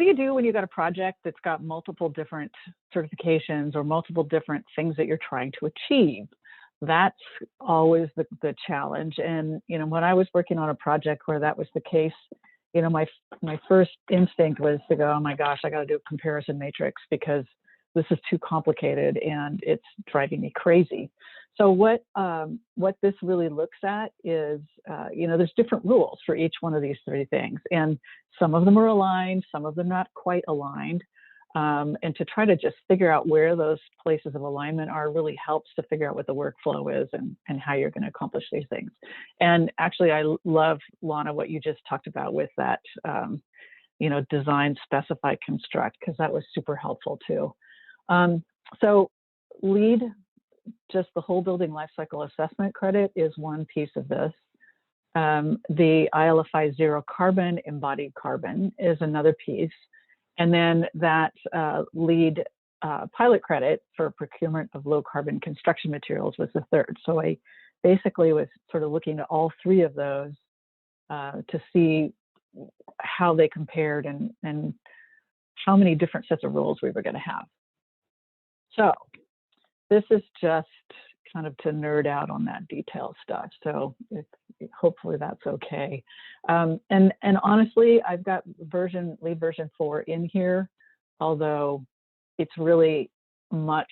do you do when you've got a project that's got multiple different certifications or multiple different things that you're trying to achieve? That's always the challenge. And, you know, when I was working on a project where that was the case, you know, my first instinct was to go, oh my gosh, I got to do a comparison matrix because this is too complicated and it's driving me crazy. So what this really looks at is, you know, there's different rules for each one of these three things, and some of them are aligned, some of them not quite aligned. And to try to just figure out where those places of alignment are really helps to figure out what the workflow is and how you're going to accomplish these things. And actually, I love, Lana, what you just talked about with that, you know, design, specify, construct, because that was super helpful too. So LEED, just the whole building lifecycle assessment credit, is one piece of this. The ILFI zero carbon embodied carbon is another piece. And then that LEED pilot credit for procurement of low carbon construction materials was the third. So I basically was sort of looking at all three of those to see how they compared and how many different sets of rules we were going to have. So this is just kind of to nerd out on that detail stuff. So hopefully that's okay. And honestly, I've got LEED version 4 in here, although it's really much,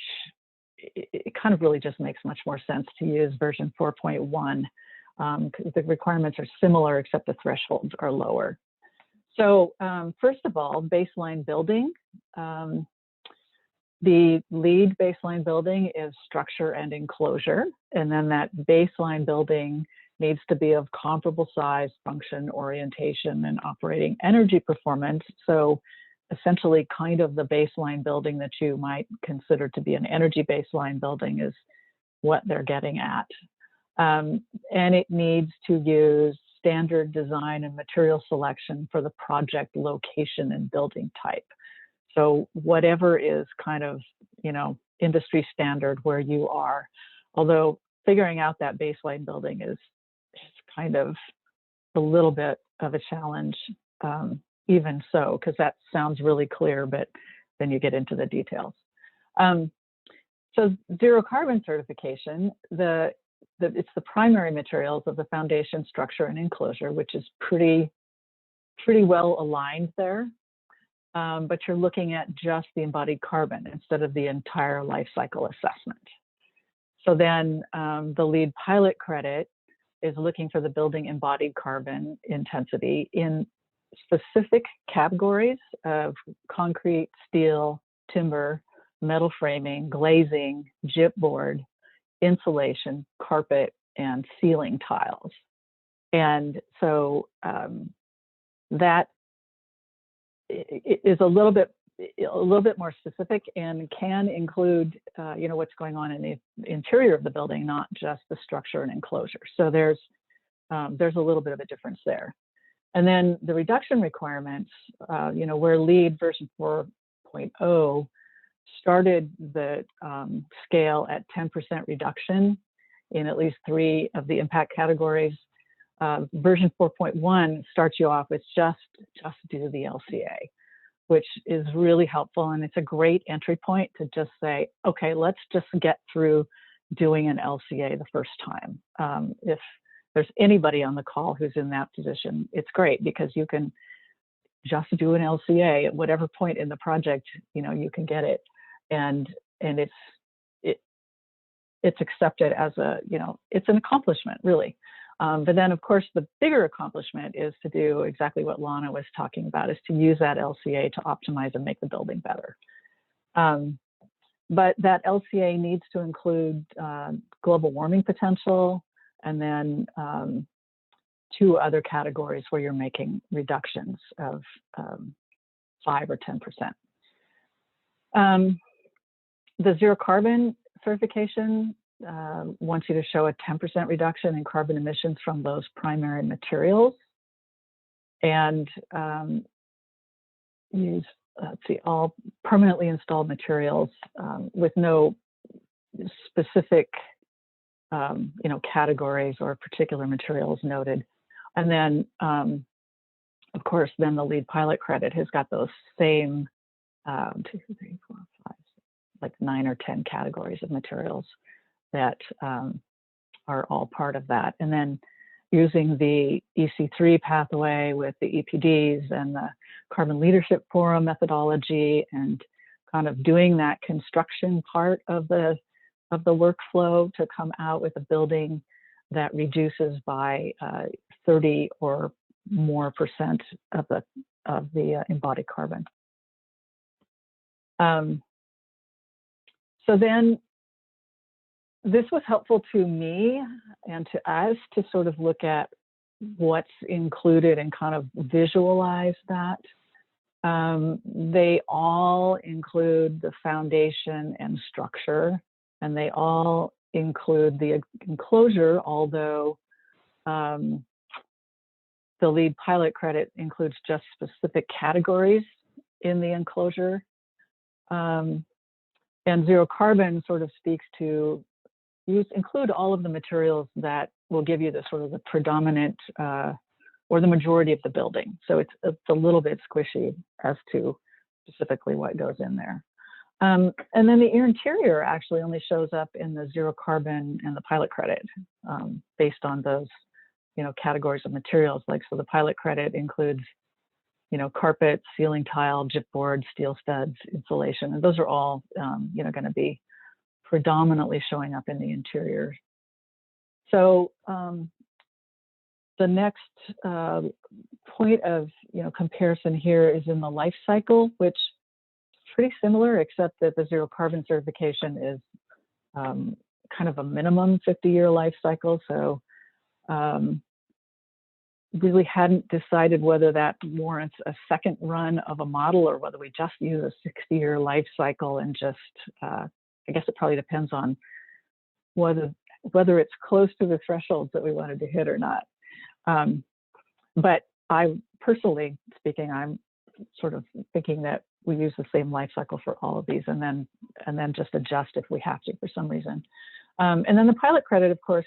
it kind of really just makes much more sense to use version 4.1. The requirements are similar, except the thresholds are lower. So first of all, baseline building. The LEED baseline building is structure and enclosure, and then that baseline building needs to be of comparable size, function, orientation, and operating energy performance. So essentially kind of the baseline building that you might consider to be an energy baseline building is what they're getting at. And it needs to use standard design and material selection for the project location and building type. So whatever is kind of, you know, industry standard where you are, although figuring out that baseline building is kind of a little bit of a challenge, even so, because that sounds really clear, but then you get into the details. So zero carbon certification, it's the primary materials of the foundation, structure, and enclosure, which is pretty well aligned there. But you're looking at just the embodied carbon instead of the entire life cycle assessment. So then the LEED pilot credit is looking for the building embodied carbon intensity in specific categories of concrete, steel, timber, metal framing, glazing, gypboard, insulation, carpet, and ceiling tiles. And so that is a little bit more specific and can include, you know, what's going on in the interior of the building, not just the structure and enclosure. So there's a little bit of a difference there. And then the reduction requirements, you know, where LEED version 4.0 started the scale at 10% reduction in at least 3 of the impact categories. Version 4.1 starts you off with just do the LCA, which is really helpful. And it's a great entry point to just say, okay, let's just get through doing an LCA the first time. If there's anybody on the call who's in that position, it's great because you can just do an LCA at whatever point in the project, you know, you can get it. And it's accepted as a, you know, it's an accomplishment, really. But then, of course, the bigger accomplishment is to do exactly what Lana was talking about, is to use that LCA to optimize and make the building better. But that LCA needs to include global warming potential, and then 2 other categories where you're making reductions of 5 or 10%. The zero carbon certification wants you to show a 10% reduction in carbon emissions from those primary materials, and use, let's see, all permanently installed materials with no specific, you know, categories or particular materials noted. And then, of course, then the LEED pilot credit has got those same 2, 3, 4, 5, like 9 or 10 categories of materials that are all part of that. And then using the EC3 pathway with the EPDs and the Carbon Leadership Forum methodology, and kind of doing that construction part of the workflow to come out with a building that reduces by 30 or more % of the embodied carbon. So then this was helpful to me and to us to sort of look at what's included and kind of visualize that. They all include the foundation and structure, and they all include the enclosure, although the LEED pilot credit includes just specific categories in the enclosure. And zero carbon sort of speaks to include all of the materials that will give you the sort of the predominant or the majority of the building. So it's a little bit squishy as to specifically what goes in there. And then the interior actually only shows up in the zero carbon and the pilot credit based on those, categories of materials. Like, so the pilot credit includes, carpet, ceiling tile, gypboard, steel studs, insulation, and those are all, going to be predominantly showing up in the interior. So the next point of comparison here is in the life cycle, which is pretty similar, except that the zero carbon certification is kind of a minimum 50-year life cycle. So really hadn't decided whether that warrants a second run of a model or whether we just use a 60-year life cycle and just, I guess it probably depends on whether it's close to the thresholds that we wanted to hit or not. But I personally speaking, I'm sort of thinking that we use the same life cycle for all of these, and then just adjust if we have to for some reason. And then the pilot credit, of course,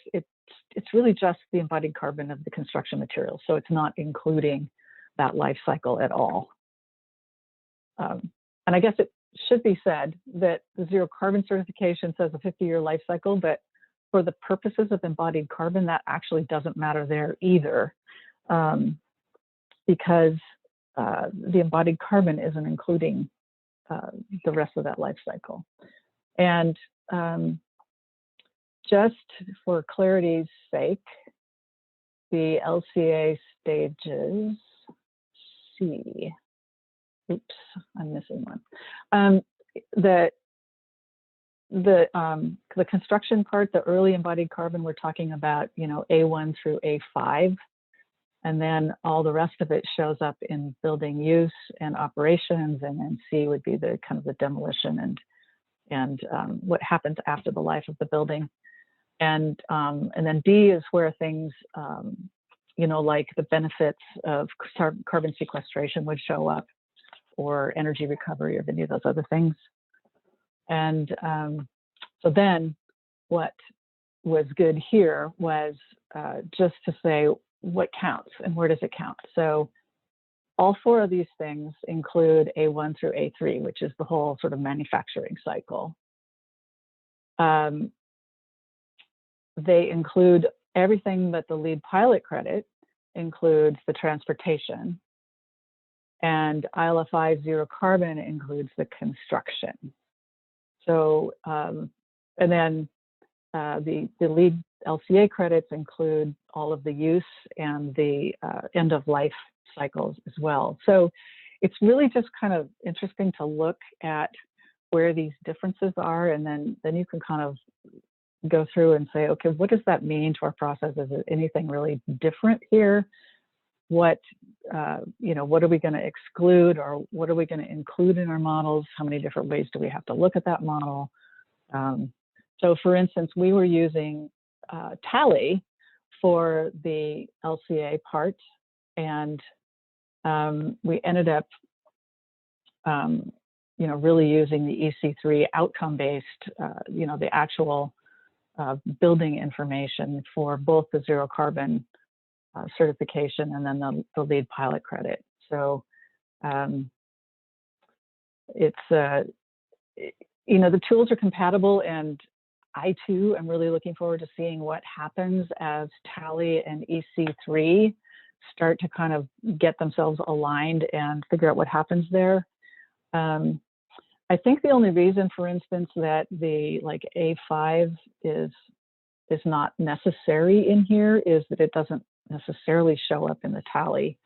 it's really just the embodied carbon of the construction material, so it's not including that life cycle at all. And I guess it should be said that the zero carbon certification says a 50-year life cycle, but for the purposes of embodied carbon, that actually doesn't matter there either, because the embodied carbon isn't including the rest of that life cycle. And just for clarity's sake, the LCA stages C. Oops, I'm missing one. The construction part, the early embodied carbon, we're talking about, A1 through A5, and then all the rest of it shows up in building use and operations, and then C would be the kind of the demolition and what happens after the life of the building, and then D is where things, like the benefits of carbon sequestration would show up, or energy recovery, or any of those other things. And so then what was good here was just to say what counts and where does it count. So all 4 of these things include A1 through A3, which is the whole sort of manufacturing cycle. They include everything but the LEED pilot credit includes the transportation, and ILFI zero carbon includes the construction. So, and then the LEED LCA credits include all of the use and the end of life cycles as well. So it's really just kind of interesting to look at where these differences are, and then you can kind of go through and say, okay, what does that mean to our process? Is there anything really different here? What what are we going to exclude, or what are we going to include in our models? How many different ways do we have to look at that model? So for instance, we were using Tally for the LCA part, and we ended up really using the EC3 outcome-based, the actual building information for both the zero carbon certification and then the LEED pilot credit. So it's the tools are compatible, and I too am really looking forward to seeing what happens as Tally and EC3 start to kind of get themselves aligned and figure out what happens there. I think the only reason, for instance, that the A5 is not necessary in here is that it doesn't necessarily show up in the Tally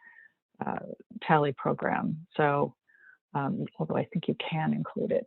program. So although I think you can include it.